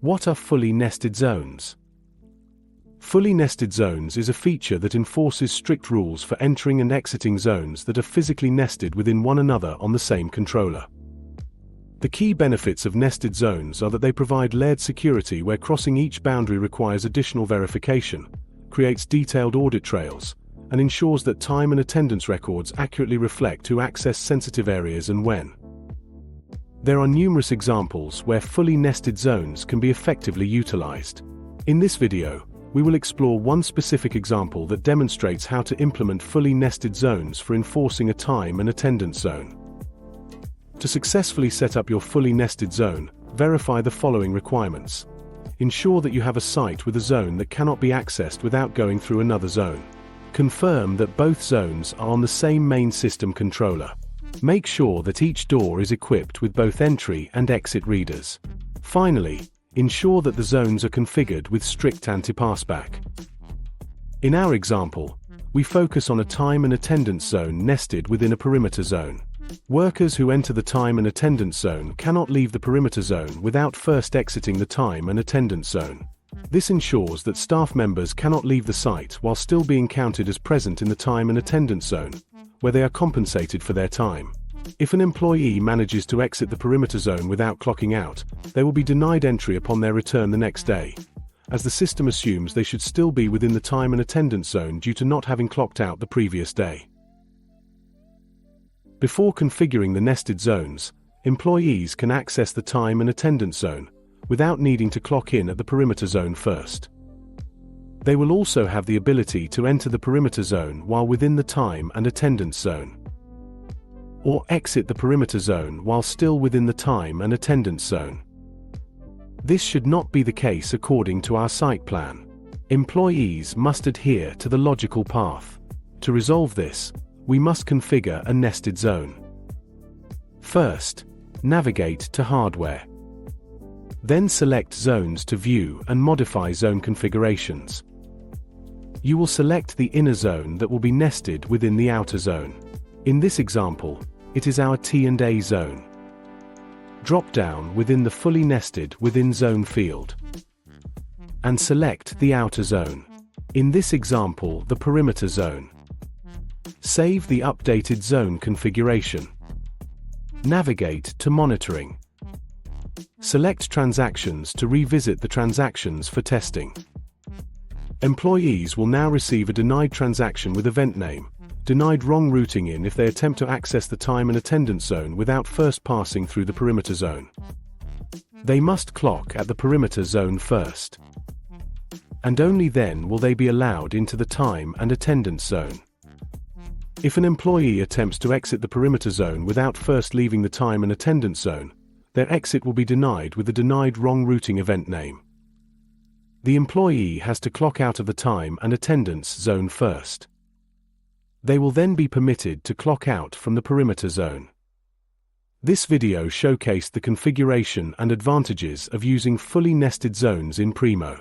What are fully nested zones? Fully nested zones is a feature that enforces strict rules for entering and exiting zones that are physically nested within one another on the same controller. The key benefits of nested zones are that they provide layered security where crossing each boundary requires additional verification, creates detailed audit trails, and ensures that time and attendance records accurately reflect who accessed sensitive areas and when. There are numerous examples where fully nested zones can be effectively utilized. In this video, we will explore one specific example that demonstrates how to implement fully nested zones for enforcing a time and attendance zone. To successfully set up your fully nested zone, verify the following requirements. Ensure that you have a site with a zone that cannot be accessed without going through another zone. Confirm that both zones are on the same main system controller. Make sure that each door is equipped with both entry and exit readers. Finally, ensure that the zones are configured with strict anti-passback. In our example, we focus on a time and attendance zone nested within a perimeter zone. Workers who enter the time and attendance zone cannot leave the perimeter zone without first exiting the time and attendance zone. This ensures that staff members cannot leave the site while still being counted as present in the time and attendance zone, where they are compensated for their time. If an employee manages to exit the perimeter zone without clocking out, they will be denied entry upon their return the next day, as the system assumes they should still be within the time and attendance zone due to not having clocked out the previous day. Before configuring the nested zones, employees can access the time and attendance zone without needing to clock in at the perimeter zone first. They will also have the ability to enter the perimeter zone while within the time and attendance zone, or exit the perimeter zone while still within the time and attendance zone. This should not be the case according to our site plan. Employees must adhere to the logical path. To resolve this, we must configure a nested zone. First, navigate to Hardware. Then select Zones to view and modify zone configurations. You will select the inner zone that will be nested within the outer zone. In this example, it is our T&A zone. Drop down within the Fully Nested Within Zone field and select the outer zone. In this example, the perimeter zone. Save the updated zone configuration. Navigate to Monitoring. Select Transactions to revisit the transactions for testing. Employees will now receive a denied transaction with event name, denied wrong routing in if they attempt to access the time and attendance zone without first passing through the perimeter zone. They must clock at the perimeter zone first, and only then will they be allowed into the time and attendance zone. If an employee attempts to exit the perimeter zone without first leaving the time and attendance zone, their exit will be denied with the denied wrong routing event name. The employee has to clock out of the time and attendance zone first. They will then be permitted to clock out from the perimeter zone. This video showcased the configuration and advantages of using fully nested zones in Primo.